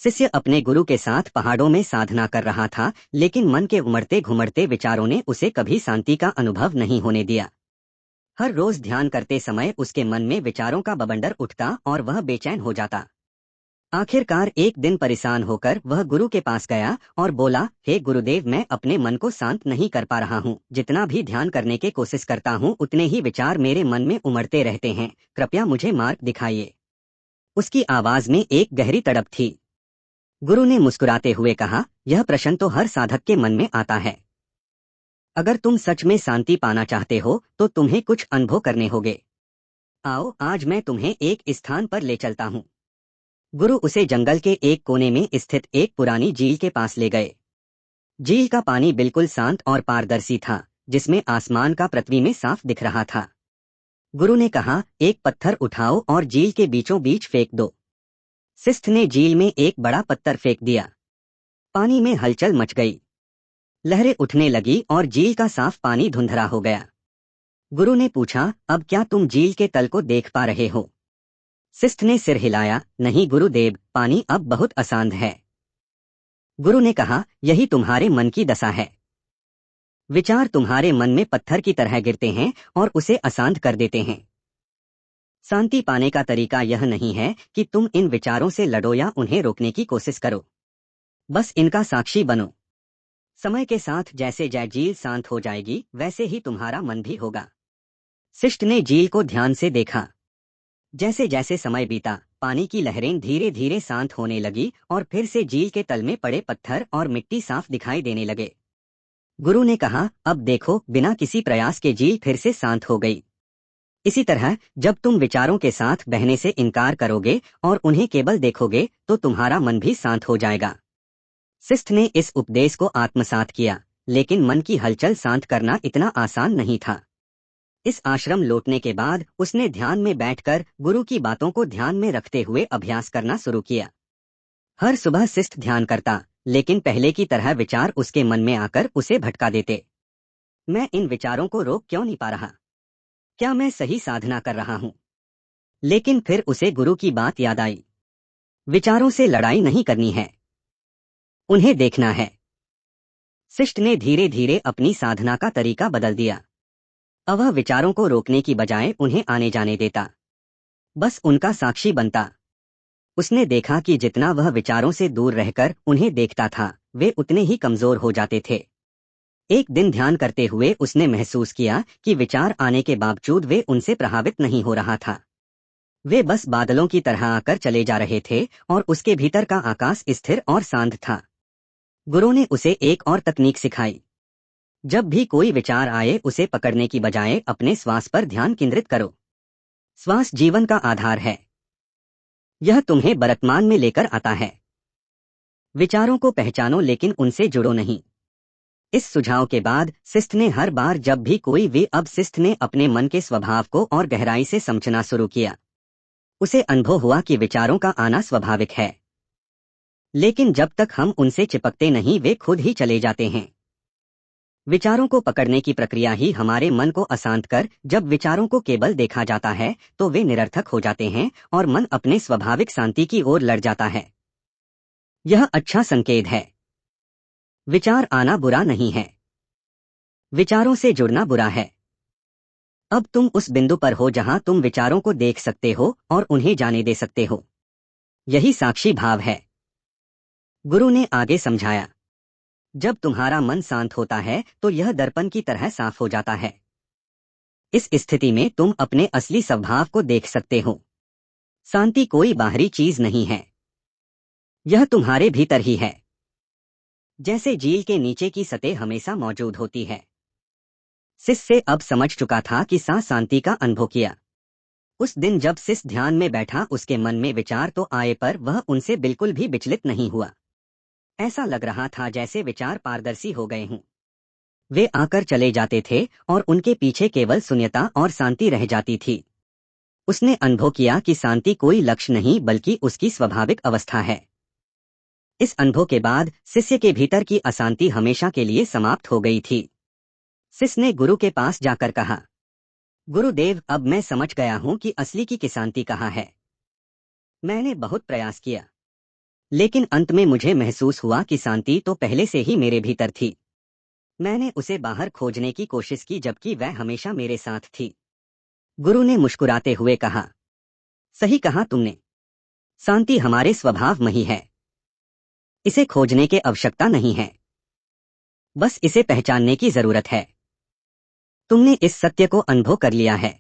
शिष्य अपने गुरु के साथ पहाड़ों में साधना कर रहा था, लेकिन मन के उमड़ते घुमड़ते विचारों ने उसे कभी शांति का अनुभव नहीं होने दिया। हर रोज ध्यान करते समय उसके मन में विचारों का बवंडर उठता और वह बेचैन हो जाता। आखिरकार एक दिन परेशान होकर वह गुरु के पास गया और बोला, हे गुरुदेव, मैं अपने मन को शांत नहीं कर पा रहा हूँ। जितना भी ध्यान करने की कोशिश करता हूँ उतने ही विचार मेरे मन में उमड़ते रहते हैं। कृपया मुझे मार्ग दिखाइए। उसकी आवाज में एक गहरी तड़प थी। गुरु ने मुस्कुराते हुए कहा, यह प्रश्न तो हर साधक के मन में आता है। अगर तुम सच में शांति पाना चाहते हो तो तुम्हें कुछ अनुभव करने होंगे। आओ, आज मैं तुम्हें एक स्थान पर ले चलता हूँ। गुरु उसे जंगल के एक कोने में स्थित एक पुरानी झील के पास ले गए। झील का पानी बिल्कुल शांत और पारदर्शी था, जिसमें आसमान का पृथ्वी में साफ दिख रहा था। गुरु ने कहा, एक पत्थर उठाओ और झील के बीचों बीच फेंक दो। शिष्य ने झील में एक बड़ा पत्थर फेंक दिया। पानी में हलचल मच गई। लहरें उठने लगी और झील का साफ पानी धुंधला हो गया। गुरु ने पूछा, अब क्या तुम झील के तल को देख पा रहे हो? शिष्य ने सिर हिलाया, नहीं गुरुदेव, पानी अब बहुत अशांत है। गुरु ने कहा, यही तुम्हारे मन की दशा है। विचार तुम्हारे मन में पत्थर की तरह गिरते हैं और उसे अशांत कर देते हैं। शांति पाने का तरीका यह नहीं है कि तुम इन विचारों से लड़ो या उन्हें रोकने की कोशिश करो। बस इनका साक्षी बनो। समय के साथ जैसे झील शांत हो जाएगी, वैसे ही तुम्हारा मन भी होगा। शिष्य ने झील को ध्यान से देखा। जैसे जैसे समय बीता, पानी की लहरें धीरे धीरे शांत होने लगी और फिर से झील के तल में पड़े पत्थर और मिट्टी साफ दिखाई देने लगे। गुरु ने कहा, अब देखो, बिना किसी प्रयास के झील फिर से शांत हो गई। इसी तरह जब तुम विचारों के साथ बहने से इनकार करोगे और उन्हें केवल देखोगे तो तुम्हारा मन भी शांत हो जाएगा। शिष्य ने इस उपदेश को आत्मसात किया, लेकिन मन की हलचल शांत करना इतना आसान नहीं था। इस आश्रम लौटने के बाद उसने ध्यान में बैठकर गुरु की बातों को ध्यान में रखते हुए अभ्यास करना शुरू किया। हर सुबह शिष्य ध्यान करता, लेकिन पहले की तरह विचार उसके मन में आकर उसे भटका देते। मैं इन विचारों को रोक क्यों नहीं पा रहा? क्या मैं सही साधना कर रहा हूँ? लेकिन फिर उसे गुरु की बात याद आई। विचारों से लड़ाई नहीं करनी है, उन्हें देखना है। शिष्य ने धीरे धीरे अपनी साधना का तरीका बदल दिया। अब वह विचारों को रोकने की बजाय उन्हें आने जाने देता, बस उनका साक्षी बनता। उसने देखा कि जितना वह विचारों से दूर रहकर उन्हें देखता था, वे उतने ही कमजोर हो जाते थे। एक दिन ध्यान करते हुए उसने महसूस किया कि विचार आने के बावजूद वे उनसे प्रभावित नहीं हो रहा था। वे बस बादलों की तरह आकर चले जा रहे थे और उसके भीतर का आकाश स्थिर और शांत था। गुरु ने उसे एक और तकनीक सिखाई। जब भी कोई विचार आए, उसे पकड़ने की बजाय अपने श्वास पर ध्यान केंद्रित करो। श्वास जीवन का आधार है। यह तुम्हें वर्तमान में लेकर आता है। विचारों को पहचानो लेकिन उनसे जुड़ो नहीं। इस सुझाव के बाद शिष्य ने हर बार जब भी कोई वे अब शिष्य ने अपने मन के स्वभाव को और गहराई से समझना शुरू किया। उसे अनुभव हुआ कि विचारों का आना स्वाभाविक है, लेकिन जब तक हम उनसे चिपकते नहीं, वे खुद ही चले जाते हैं। विचारों को पकड़ने की प्रक्रिया ही हमारे मन को अशांत कर, जब विचारों को केवल देखा जाता है तो वे निरर्थक हो जाते हैं और मन अपने स्वाभाविक शांति की ओर लड़ जाता है। यह अच्छा संकेत है। विचार आना बुरा नहीं है, विचारों से जुड़ना बुरा है। अब तुम उस बिंदु पर हो जहां तुम विचारों को देख सकते हो और उन्हें जाने दे सकते हो। यही साक्षी भाव है। गुरु ने आगे समझाया, जब तुम्हारा मन शांत होता है तो यह दर्पण की तरह साफ हो जाता है। इस स्थिति में तुम अपने असली स्वभाव को देख सकते हो। शांति कोई बाहरी चीज नहीं है, यह तुम्हारे भीतर ही है। जैसे झील के नीचे की सतह हमेशा मौजूद होती है। शिष्य अब समझ चुका था कि शांति का अनुभव किया। उस दिन जब शिष्य ध्यान में बैठा, उसके मन में विचार तो आए पर वह उनसे बिल्कुल भी विचलित नहीं हुआ। ऐसा लग रहा था जैसे विचार पारदर्शी हो गए हों। वे आकर चले जाते थे और उनके पीछे केवल शून्यता और शांति रह जाती थी। उसने अनुभव किया कि शांति कोई लक्ष्य नहीं बल्कि उसकी स्वाभाविक अवस्था है। इस अनुभव के बाद शिष्य के भीतर की अशांति हमेशा के लिए समाप्त हो गई थी। शिष्य ने गुरु के पास जाकर कहा, गुरुदेव, अब मैं समझ गया हूं कि असली की शांति कहाँ है। मैंने बहुत प्रयास किया, लेकिन अंत में मुझे महसूस हुआ कि शांति तो पहले से ही मेरे भीतर थी। मैंने उसे बाहर खोजने की कोशिश की जबकि वह हमेशा मेरे साथ थी। गुरु ने मुस्कुराते हुए कहा, सही कहा तुमने। शांति हमारे स्वभाव में ही है। इसे खोजने की आवश्यकता नहीं है, बस इसे पहचानने की जरूरत है। तुमने इस सत्य को अनुभव कर लिया है।